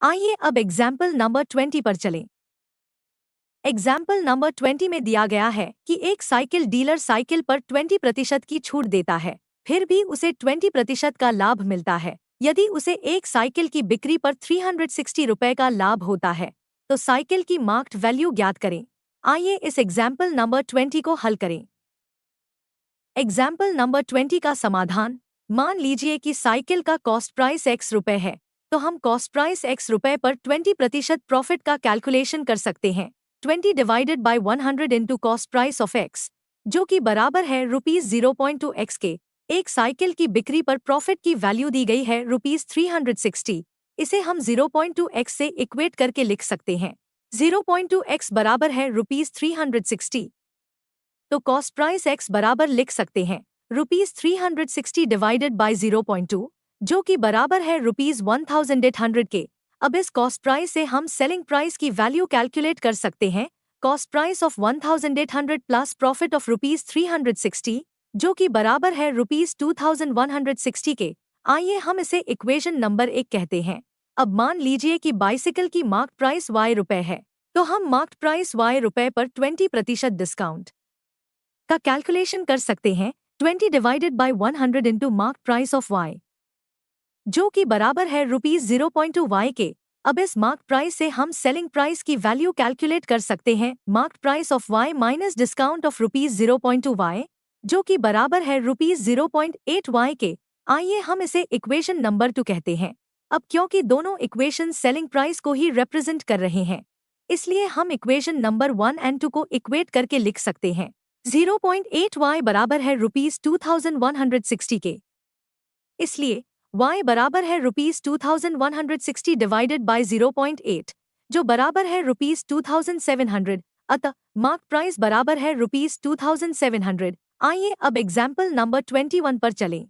आइए अब एग्जाम्पल नंबर 20 पर चलें। एग्जाम्पल नंबर 20 में दिया गया है कि एक साइकिल डीलर साइकिल पर 20% की छूट देता है, फिर भी उसे 20% का लाभ मिलता है। यदि उसे एक साइकिल की बिक्री पर 360 रुपए का लाभ होता है, तो साइकिल की मार्क्ड वैल्यू ज्ञात करें। आइए इस एग्जाम्पल नंबर 20 को हल करें। एग्जाम्पल नंबर 20 का समाधान। मान लीजिए कि साइकिल का कॉस्ट प्राइस x रुपए है, तो हम कॉस्ट प्राइस x रुपए पर 20% प्रॉफिट का कैलकुलेशन कर सकते हैं। 20 divided by 100 into cost price of x, जो कि बराबर है ₹0.2x के। एक साइकिल की बिक्री पर प्रॉफिट की वैल्यू दी गई है ₹360। इसे हम 0.2x से इक्वेट करके लिख सकते हैं। 0.2x बराबर है ₹360, तो कॉस्ट प्राइस x बराबर लिख सकते हैं ₹360 डिवाइडेड बाय 0.2, जो कि बराबर है ₹1800 के। अब इस कॉस्ट प्राइस से हम सेलिंग प्राइस की वैल्यू कैलकुलेट कर सकते हैं। Cost price of 1800 plus profit of ₹360, जो कि बराबर है ₹2160 के। आइए हम इसे इक्वेशन नंबर 1 कहते हैं। अब मान लीजिए कि बाइसिकल की मार्क प्राइस ₹Y है, तो हम मार्क प्राइस ₹Y पर 20% डिस्काउंट का कैलकुलेशन कर सकते हैं। 20 divided by 100 into mark price of Y, जो कि बराबर है ₹0.2 के। अब इस मार्क प्राइस से हम सेलिंग प्राइस की वैल्यू कैलकुलेट कर सकते हैं। Mark price of Y minus discount of ₹0.2, जो कि बराबर है ₹0.8 के। आइए हम इसे इक्वेशन नंबर 2 कहते हैं। अब क्योंकि दोनों इक्वेशन सेलिंग प्राइस को ही रिप्रेजेंट कर रहे हैं, इसलिए हम इक्वेशन नंबर 1 और 2 को इक्वेट करके लिख सकते हैं। 0.8 बराबर है ₹2160 के, इसलिए y बराबर है ₹2160 डिवाइडेड बाय 0.8, जो बराबर है ₹2700। अतः मार्क प्राइस बराबर है ₹2700। आइए अब एग्जाम्पल नंबर 21 पर चलें।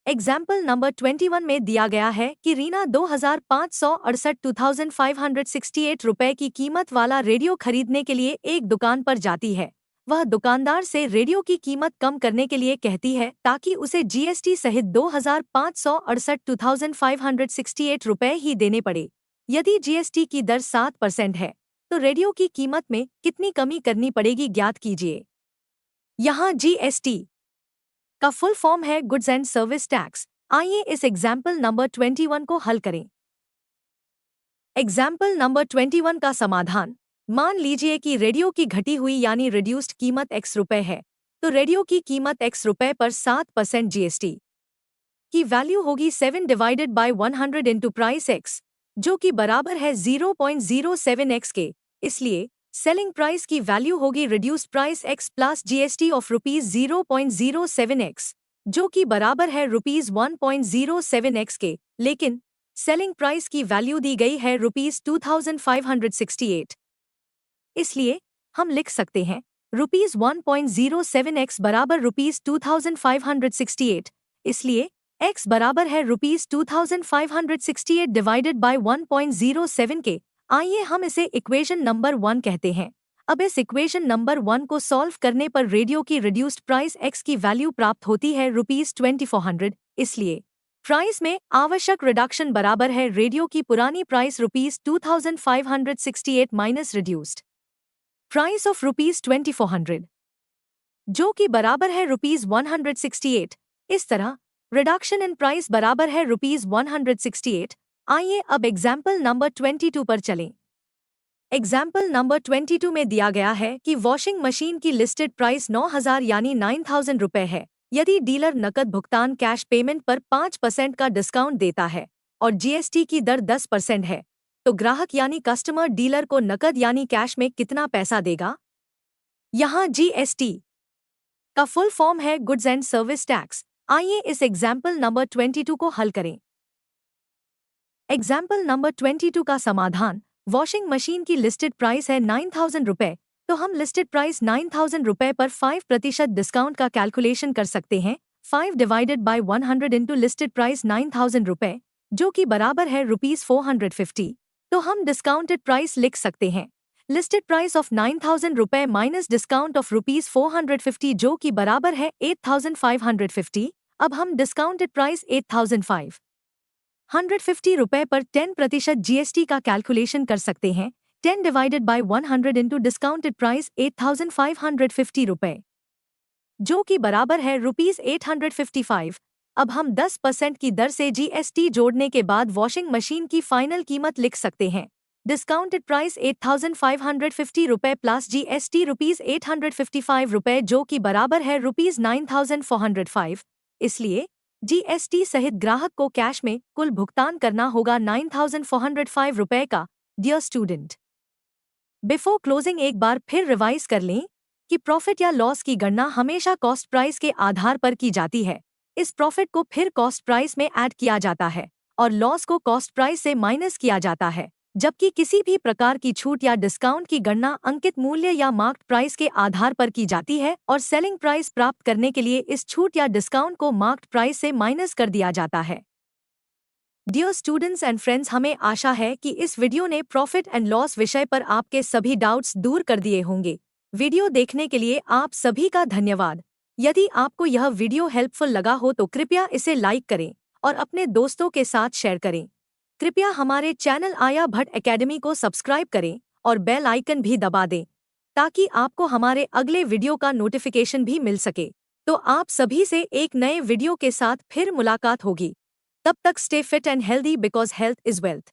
एग्जाम्पल नंबर 21 में दिया गया है कि रीना 2568 रुपए की कीमत वाला रेडियो खरीदने के लिए एक दुकान पर जाती है। वह दुकानदार से रेडियो की कीमत कम करने के लिए कहती है ताकि उसे जीएसटी सहित 2568 रुपए ही देने पड़े। यदि जीएसटी की दर 7% है, तो रेडियो की कीमत में कितनी कमी करनी पड़ेगी ज्ञात कीजिए। यहाँ जीएसटी का फुल फॉर्म है गुड्स एंड सर्विस टैक्स। आइए इस एग्जाम्पल नंबर 21 को हल करें। एग्जाम्पल नंबर 21 का समाधान। मान लीजिए कि रेडियो की घटी हुई यानी रिड्यूस्ड कीमत X रुपए है, तो रेडियो की कीमत X रुपए पर 7% जीएसटी की वैल्यू होगी 7 divided by 100 into price X, जो कि बराबर है 0.07x के। इसलिए सेलिंग प्राइस की वैल्यू होगी reduced price X plus GST of ₹0.07x, जो कि बराबर है ₹1.07x के। लेकिन सेलिंग प्राइस की वैल्यू दी गई है ₹2568, इसलिए हम लिख सकते हैं ₹1.07x बराबर ₹2568। इसलिए x बराबर है ₹2568 डिवाइडेड बाय 1.07 के। आइए हम इसे इक्वेशन नंबर 1 कहते हैं। अब इस इक्वेशन नंबर 1 को सॉल्व करने पर रेडियो की रिड्यूस्ड प्राइस x की वैल्यू प्राप्त होती है ₹2400। इसलिए प्राइस में आवश्यक रिडक्शन बराबर है रेडियो की पुरानी price ₹2568 minus reduced price of ₹2400, जो कि बराबर है ₹168। इस तरह रिडक्शन इन प्राइस बराबर है ₹168। आइए अब एग्जाम्पल नंबर 22 पर चलें। एग्जाम्पल नंबर 22 में दिया गया है कि वॉशिंग मशीन की लिस्टेड प्राइस 9000 यानी 9000 रुपए है। यदि डीलर नकद भुगतान कैश पेमेंट पर 5% का डिस्काउंट देता है और जीएसटी की दर 10% है, तो ग्राहक यानी कस्टमर डीलर को नकद यानी कैश में कितना पैसा देगा। यहाँ जीएसटी का फुल फॉर्म है गुड्स एंड सर्विस टैक्स। आइए इस एग्जाम्पल नंबर 22 को हल करें। एग्जाम्पल नंबर 22 का समाधान। वॉशिंग मशीन की लिस्टेड प्राइस है 9000 रुपए, तो हम लिस्टेड प्राइस 9000 रुपए पर 5% डिस्काउंट का कैलकुलेशन कर सकते हैं। 5 divided by 100 into listed price 9000 रुपए, जो कि बराबर है ₹450। तो हम डिस्काउंटेड प्राइस लिख सकते हैं लिस्टेड प्राइस ऑफ 9000 रुपए माइनस डिस्काउंट ऑफ ₹450, जो कि बराबर है 8550। अब हम डिस्काउंटेड प्राइस 8550 रुपए पर 10% जीएसटी का कैलकुलेशन कर सकते हैं। 10 divided by 100 into discounted price 8550 रुपए, जो कि बराबर है ₹855। अब हम 10% की दर से जीएसटी जोड़ने के बाद वॉशिंग मशीन की फाइनल कीमत लिख सकते हैं। डिस्काउंटेड प्राइस 8550 रुपए प्लस जीएसटी ₹855 रुपए, जो कि बराबर है ₹9405। इसलिए जीएसटी सहित ग्राहक को कैश में कुल भुगतान करना होगा 9405 रुपए का। डियर स्टूडेंट, बिफोर क्लोजिंग एक बार फिर रिवाइज कर लें कि प्रॉफिट या लॉस की गणना हमेशा कॉस्ट प्राइस के आधार पर की जाती है। इस प्रॉफिट को फिर कॉस्ट प्राइस में ऐड किया जाता है और लॉस को कॉस्ट प्राइस से माइनस किया जाता है, जबकि किसी भी प्रकार की छूट या डिस्काउंट की गणना अंकित मूल्य या मार्क्ड प्राइस के आधार पर की जाती है और सेलिंग प्राइस प्राप्त करने के लिए इस छूट या डिस्काउंट को मार्क्ड प्राइस से माइनस कर दिया जाता है। डियर स्टूडेंट्स एंड फ्रेंड्स, हमें आशा है कि इस वीडियो ने प्रॉफिट एंड लॉस विषय पर आपके सभी डाउट्स दूर कर दिए होंगे। वीडियो देखने के लिए आप सभी का धन्यवाद। यदि आपको यह वीडियो हेल्पफुल लगा हो तो कृपया इसे लाइक करें और अपने दोस्तों के साथ शेयर करें। कृपया हमारे चैनल आया भट्ट एकेडमी को सब्सक्राइब करें और बेल आइकन भी दबा दें ताकि आपको हमारे अगले वीडियो का नोटिफिकेशन भी मिल सके। तो आप सभी से एक नए वीडियो के साथ फिर मुलाकात होगी। तब तक stay fit and healthy because health is wealth.